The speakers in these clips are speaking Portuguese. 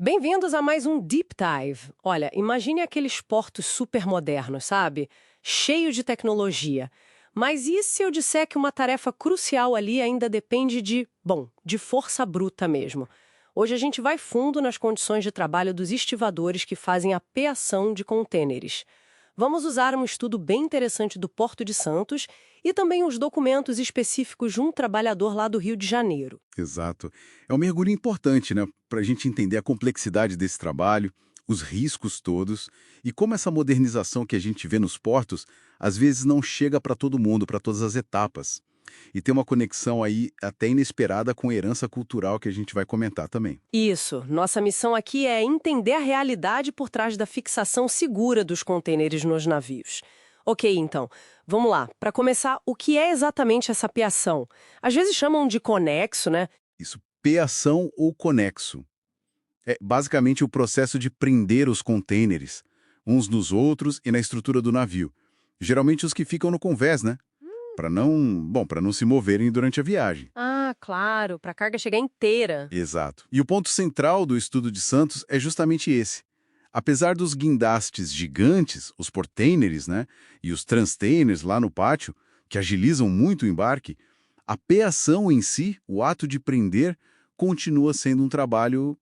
Bem-vindos a mais um Deep Dive. Olha, imagine aqueles portos super modernos, sabe? Cheios de tecnologia. Mas e se eu disser que uma tarefa crucial ali ainda depende de força bruta mesmo? Hoje a gente vai fundo nas condições de trabalho dos estivadores que fazem a peação de contêineres. Vamos usar um estudo bem interessante do Porto de Santos e também os documentos específicos de um trabalhador lá do Rio de Janeiro. Exato. É um mergulho importante, né, para a gente entender a complexidade desse trabalho, os riscos todos e como essa modernização que a gente vê nos portos às vezes não chega para todo mundo, para todas as etapas. E tem uma conexão aí até inesperada com a herança cultural que a gente vai comentar também. Isso, nossa missão aqui é entender a realidade por trás da fixação segura dos contêineres nos navios. Ok, então, vamos lá. Para começar, o que é exatamente essa peação? Às vezes chamam de conexo, né? Isso, peação ou conexo. É basicamente o processo de prender os contêineres, uns nos outros e na estrutura do navio. Geralmente os que ficam no convés, né? Para não se moverem durante a viagem. Ah, claro, para a carga chegar inteira. Exato. E o ponto central do estudo de Santos é justamente esse. Apesar dos guindastes gigantes, os portainers, né, e os transtainers lá no pátio, que agilizam muito o embarque, a peação em si, o ato de prender, continua sendo um trabalho,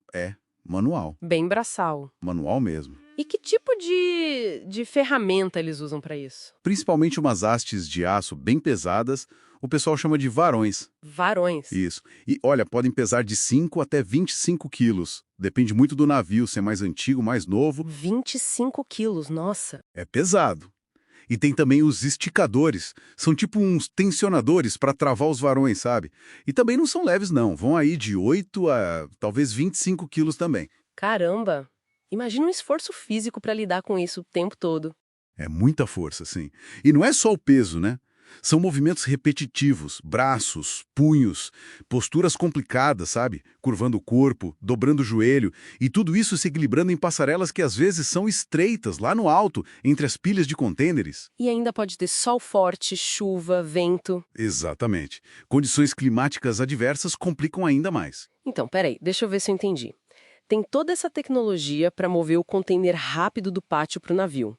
manual. Bem braçal. Manual mesmo. E que tipo de ferramenta eles usam para isso? Principalmente umas hastes de aço bem pesadas, o pessoal chama de varões. Varões. Isso. E, olha, podem pesar de 5 até 25 quilos. Depende muito do navio, se é mais antigo, mais novo. 25 quilos, nossa. É pesado. E tem também os esticadores. São tipo uns tensionadores para travar os varões, sabe? E também não são leves, não. Vão aí de 8 a talvez 25 quilos também. Caramba! Imagina um esforço físico para lidar com isso o tempo todo. É muita força, sim. E não é só o peso, né? São movimentos repetitivos, braços, punhos, posturas complicadas, sabe? Curvando o corpo, dobrando o joelho, e tudo isso se equilibrando em passarelas que às vezes são estreitas, lá no alto, entre as pilhas de contêineres. E ainda pode ter sol forte, chuva, vento. Exatamente. Condições climáticas adversas complicam ainda mais. Então, peraí, deixa eu ver se eu entendi. Tem toda essa tecnologia para mover o container rápido do pátio para o navio.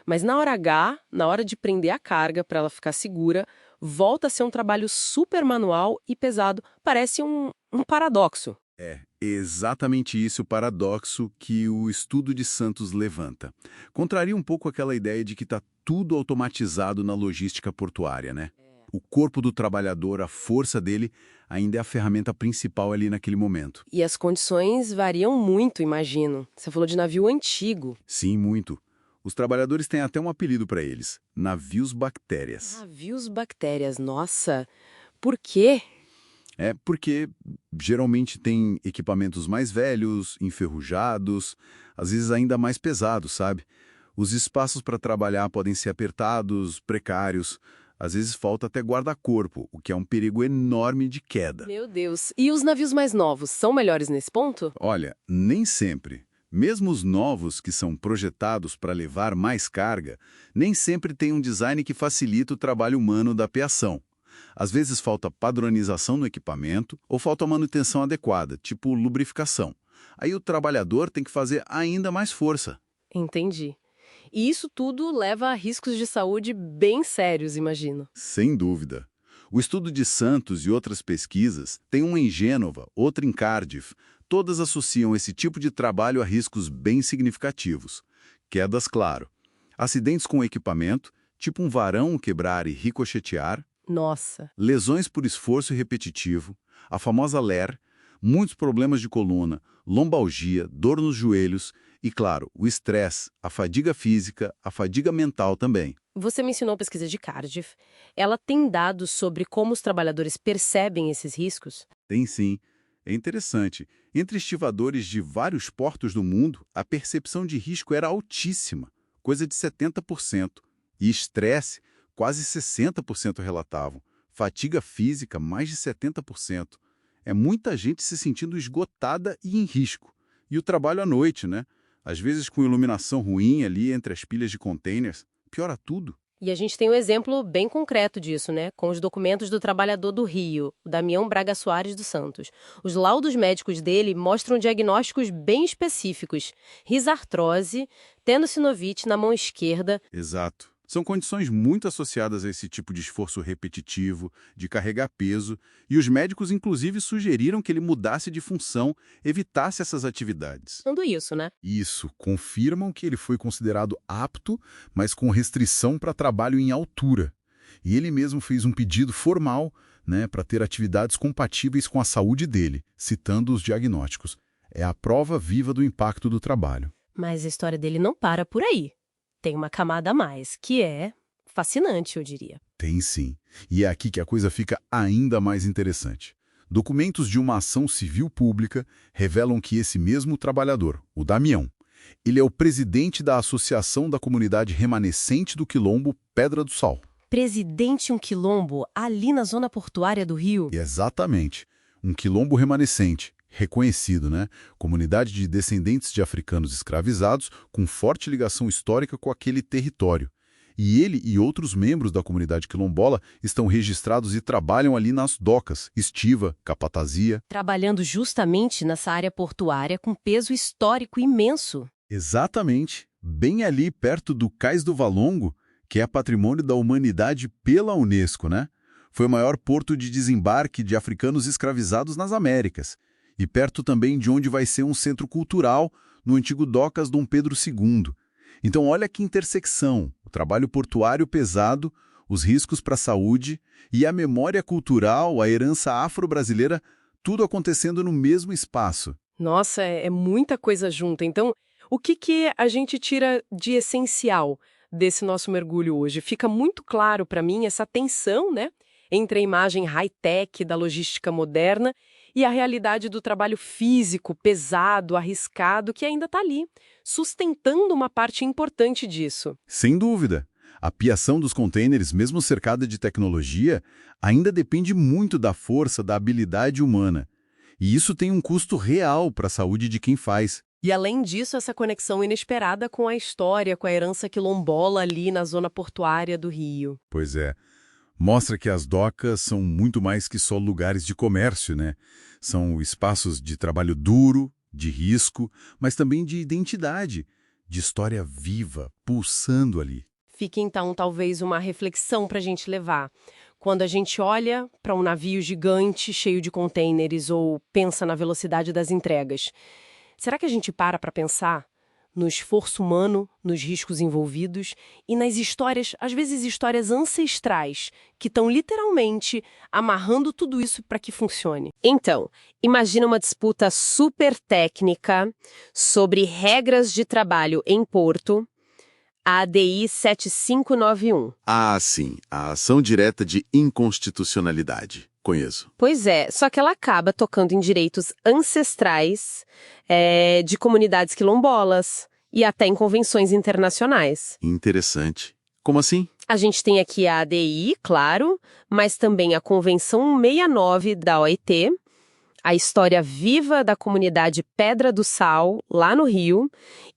Mas na hora H, na hora de prender a carga para ela ficar segura, volta a ser um trabalho super manual e pesado. Parece um paradoxo. É exatamente isso o paradoxo que o estudo de Santos levanta. Contraria um pouco aquela ideia de que está tudo automatizado na logística portuária, né? O corpo do trabalhador, a força dele, ainda é a ferramenta principal ali naquele momento. E as condições variam muito, imagino. Você falou de navio antigo. Sim, muito. Os trabalhadores têm até um apelido para eles, navios bactérias. Navios bactérias, nossa. Por quê? É porque geralmente tem equipamentos mais velhos, enferrujados, às vezes ainda mais pesados, sabe? Os espaços para trabalhar podem ser apertados, precários, às vezes falta até guarda-corpo, o que é um perigo enorme de queda. Meu Deus. E os navios mais novos são melhores nesse ponto? Olha, nem sempre. Mesmo os novos que são projetados para levar mais carga, nem sempre têm um design que facilita o trabalho humano da peação. Às vezes falta padronização no equipamento ou falta manutenção adequada, tipo lubrificação. Aí o trabalhador tem que fazer ainda mais força. Entendi. E isso tudo leva a riscos de saúde bem sérios, imagino. Sem dúvida. O estudo de Santos e outras pesquisas, tem uma em Gênova, outra em Cardiff, todas associam esse tipo de trabalho a riscos bem significativos. Quedas, claro. Acidentes com equipamento, tipo um varão quebrar e ricochetear. Nossa. Lesões por esforço repetitivo, a famosa LER, muitos problemas de coluna, lombalgia, dor nos joelhos e, claro, o estresse, a fadiga física, a fadiga mental também. Você mencionou a pesquisa de Cardiff. Ela tem dados sobre como os trabalhadores percebem esses riscos? Tem sim. É interessante. Entre estivadores de vários portos do mundo, a percepção de risco era altíssima, coisa de 70%. E estresse, quase 60% relatavam. Fatiga física, mais de 70%. É muita gente se sentindo esgotada e em risco. E o trabalho à noite, né? Às vezes com iluminação ruim ali entre as pilhas de containers, piora tudo. E a gente tem um exemplo bem concreto disso, né? Com os documentos do trabalhador do Rio, o Damião Braga Soares dos Santos. Os laudos médicos dele mostram diagnósticos bem específicos. Risartrose, tenossinovite na mão esquerda. Exato. São condições muito associadas a esse tipo de esforço repetitivo, de carregar peso, e os médicos inclusive sugeriram que ele mudasse de função, evitasse essas atividades. Tudo isso, né? Isso, confirmam que ele foi considerado apto, mas com restrição para trabalho em altura. E ele mesmo fez um pedido formal, né, para ter atividades compatíveis com a saúde dele, citando os diagnósticos. É a prova viva do impacto do trabalho. Mas a história dele não para por aí. Tem uma camada a mais, que é fascinante, eu diria. Tem sim. E é aqui que a coisa fica ainda mais interessante. Documentos de uma ação civil pública revelam que esse mesmo trabalhador, o Damião, ele é o presidente da Associação da Comunidade Remanescente do Quilombo Pedra do Sal. Presidente um quilombo ali na zona portuária do Rio? Exatamente. Um quilombo remanescente, reconhecido, né? Comunidade de descendentes de africanos escravizados com forte ligação histórica com aquele território. E ele e outros membros da comunidade quilombola estão registrados e trabalham ali nas docas, estiva, capatazia. Trabalhando justamente nessa área portuária com peso histórico imenso. Exatamente. Bem ali perto do Cais do Valongo, que é patrimônio da humanidade pela Unesco, né? Foi o maior porto de desembarque de africanos escravizados nas Américas. E perto também de onde vai ser um centro cultural no antigo Docas Dom Pedro II. Então olha que intersecção, o trabalho portuário pesado, os riscos para a saúde e a memória cultural, a herança afro-brasileira, tudo acontecendo no mesmo espaço. Nossa, é muita coisa junta. Então, o que a gente tira de essencial desse nosso mergulho hoje? Fica muito claro para mim essa tensão, né, entre a imagem high-tech da logística moderna e a realidade do trabalho físico, pesado, arriscado, que ainda está ali, sustentando uma parte importante disso. Sem dúvida. A piação dos contêineres, mesmo cercada de tecnologia, ainda depende muito da força, da habilidade humana. E isso tem um custo real para a saúde de quem faz. E além disso, essa conexão inesperada com a história, com a herança quilombola ali na zona portuária do Rio. Pois é. Mostra que as docas são muito mais que só lugares de comércio, né? São espaços de trabalho duro, de risco, mas também de identidade, de história viva, pulsando ali. Fica então talvez uma reflexão para a gente levar. Quando a gente olha para um navio gigante cheio de contêineres ou pensa na velocidade das entregas, será que a gente para pensar no esforço humano, nos riscos envolvidos e nas histórias, às vezes histórias ancestrais, que estão literalmente amarrando tudo isso para que funcione? Então, imagina uma disputa super técnica sobre regras de trabalho em porto, a ADI 7591. Ah, sim, a ação direta de inconstitucionalidade. Conheço. Pois é, só que ela acaba tocando em direitos ancestrais de comunidades quilombolas e até em convenções internacionais. Interessante. Como assim? A gente tem aqui a ADI, claro, mas também a Convenção 69 da OIT, a história viva da comunidade Pedra do Sal, lá no Rio,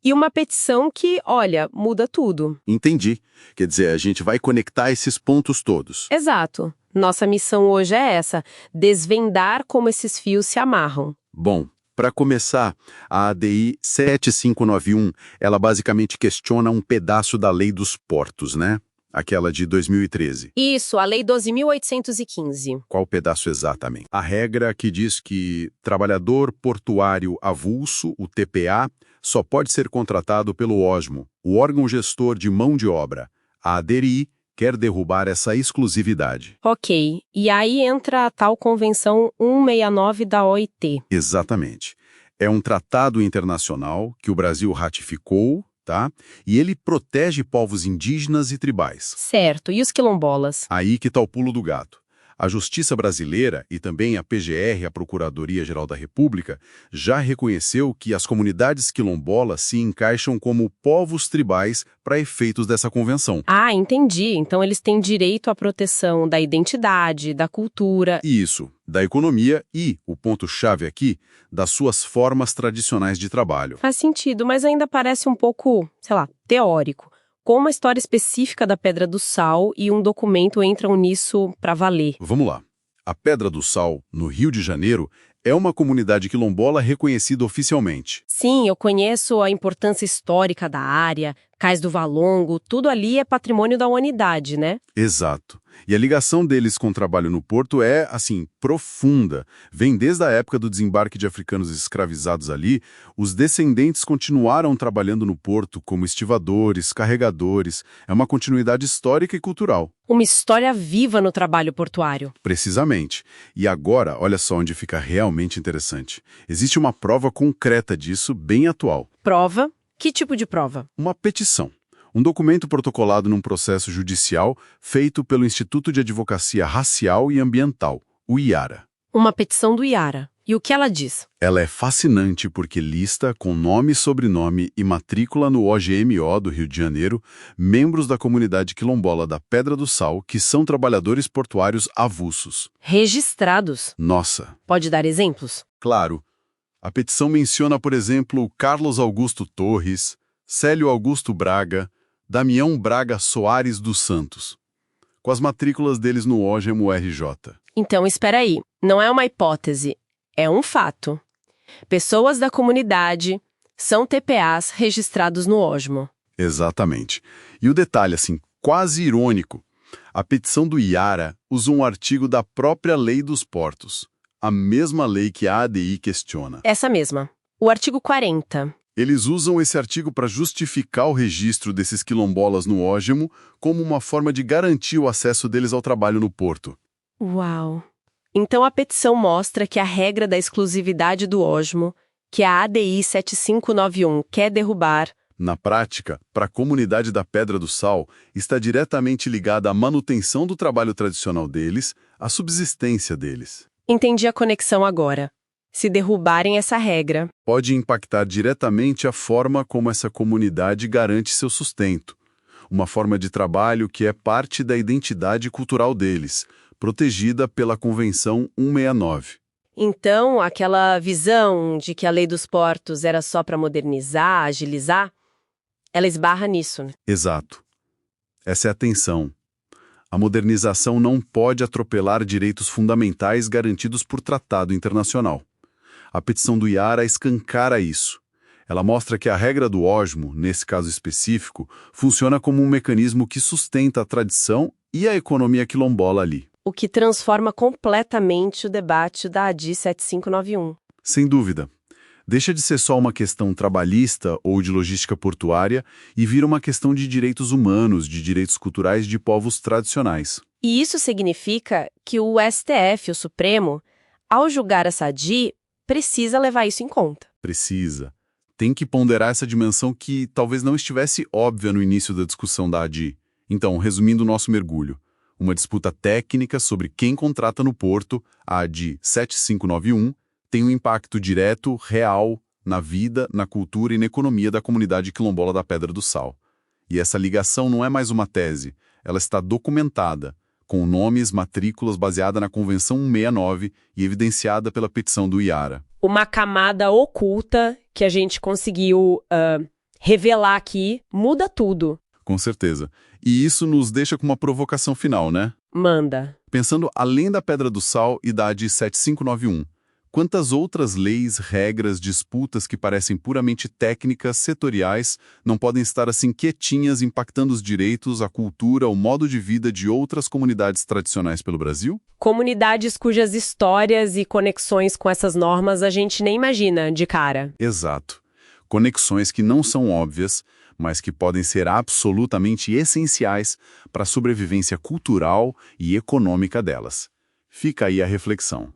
e uma petição que, olha, muda tudo. Entendi. Quer dizer, a gente vai conectar esses pontos todos. Exato. Nossa missão hoje é essa, desvendar como esses fios se amarram. Bom, para começar, a ADI 7591, ela basicamente questiona um pedaço da Lei dos Portos, né? Aquela de 2013. Isso, a Lei 12.815. Qual pedaço exatamente? A regra que diz que trabalhador portuário avulso, o TPA, só pode ser contratado pelo OSMO, o órgão gestor de mão de obra. A ADRI quer derrubar essa exclusividade. Ok, e aí entra a tal Convenção 169 da OIT. Exatamente. É um tratado internacional que o Brasil ratificou, tá? E ele protege povos indígenas e tribais. Certo, e os quilombolas? Aí que tá o pulo do gato. A Justiça Brasileira e também a PGR, a Procuradoria-Geral da República, já reconheceu que as comunidades quilombolas se encaixam como povos tribais para efeitos dessa convenção. Ah, entendi. Então eles têm direito à proteção da identidade, da cultura. Isso, da economia e, o ponto-chave aqui, das suas formas tradicionais de trabalho. Faz sentido, mas ainda parece um pouco, sei lá, teórico. como uma história específica da Pedra do Sal e um documento entram nisso para valer. Vamos lá. A Pedra do Sal, no Rio de Janeiro, é uma comunidade quilombola reconhecida oficialmente. Sim, eu conheço a importância histórica da área, Cais do Valongo, tudo ali é patrimônio da humanidade, né? Exato. E a ligação deles com o trabalho no porto é, assim, profunda. Vem desde a época do desembarque de africanos escravizados ali, os descendentes continuaram trabalhando no porto como estivadores, carregadores. É uma continuidade histórica e cultural. Uma história viva no trabalho portuário. Precisamente. E agora, olha só onde fica realmente interessante. Existe uma prova concreta disso, bem atual. Prova? Que tipo de prova? Uma petição. Um documento protocolado num processo judicial feito pelo Instituto de Advocacia Racial e Ambiental, o IARA. Uma petição do IARA. E o que ela diz? Ela é fascinante porque lista, com nome, sobrenome e matrícula no OGMO do Rio de Janeiro, membros da comunidade quilombola da Pedra do Sal que são trabalhadores portuários avulsos. Registrados. Nossa! Pode dar exemplos? Claro. A petição menciona, por exemplo, Carlos Augusto Torres, Célio Augusto Braga, Damião Braga Soares dos Santos, com as matrículas deles no OGMO-RJ. Então, espera aí. Não é uma hipótese, é um fato. Pessoas da comunidade são TPAs registrados no OGMO. Exatamente. E o detalhe, assim, quase irônico, a petição do IARA usa um artigo da própria Lei dos Portos, a mesma lei que a ADI questiona. Essa mesma. O artigo 40. Eles usam esse artigo para justificar o registro desses quilombolas no ógemo como uma forma de garantir o acesso deles ao trabalho no porto. Uau! Então a petição mostra que a regra da exclusividade do ógmo, que a ADI 7591 quer derrubar, Na prática, para a comunidade da Pedra do Sal, está diretamente ligada à manutenção do trabalho tradicional deles, à subsistência deles. entendi a conexão agora. Se derrubarem essa regra, Pode impactar diretamente a forma como essa comunidade garante seu sustento. Uma forma de trabalho que é parte da identidade cultural deles, protegida pela Convenção 169. então aquela visão de que a lei dos portos era só para modernizar, agilizar, ela esbarra nisso, né? Exato. Essa é a tensão. A modernização não pode atropelar direitos fundamentais garantidos por tratado internacional. A petição do IARA escancara isso. Ela mostra que a regra do ógmo, nesse caso específico, funciona como um mecanismo que sustenta a tradição e a economia quilombola ali. O que transforma completamente o debate da ADI 7591. Sem dúvida. Deixa de ser só uma questão trabalhista ou de logística portuária e vira uma questão de direitos humanos, de direitos culturais de povos tradicionais. E isso significa que o STF, o Supremo, ao julgar essa ADI, precisa levar isso em conta. Precisa. Tem que ponderar essa dimensão que talvez não estivesse óbvia no início da discussão da ADI. Então, resumindo o nosso mergulho, uma disputa técnica sobre quem contrata no porto, a ADI 7591, tem um impacto direto, real, na vida, na cultura e na economia da comunidade quilombola da Pedra do Sal. E essa ligação não é mais uma tese, ela está documentada, com nomes, matrículas baseada na Convenção 169 e evidenciada pela petição do IARA. Uma camada oculta que a gente conseguiu revelar aqui muda tudo. Com certeza. E isso nos deixa com uma provocação final, né? Manda. Pensando além da Pedra do Sal e da ADI 7591, quantas outras leis, regras, disputas que parecem puramente técnicas, setoriais, não podem estar assim quietinhas impactando os direitos, a cultura, o modo de vida de outras comunidades tradicionais pelo Brasil? Comunidades cujas histórias e conexões com essas normas a gente nem imagina de cara. Exato. Conexões que não são óbvias, mas que podem ser absolutamente essenciais para a sobrevivência cultural e econômica delas. Fica aí a reflexão.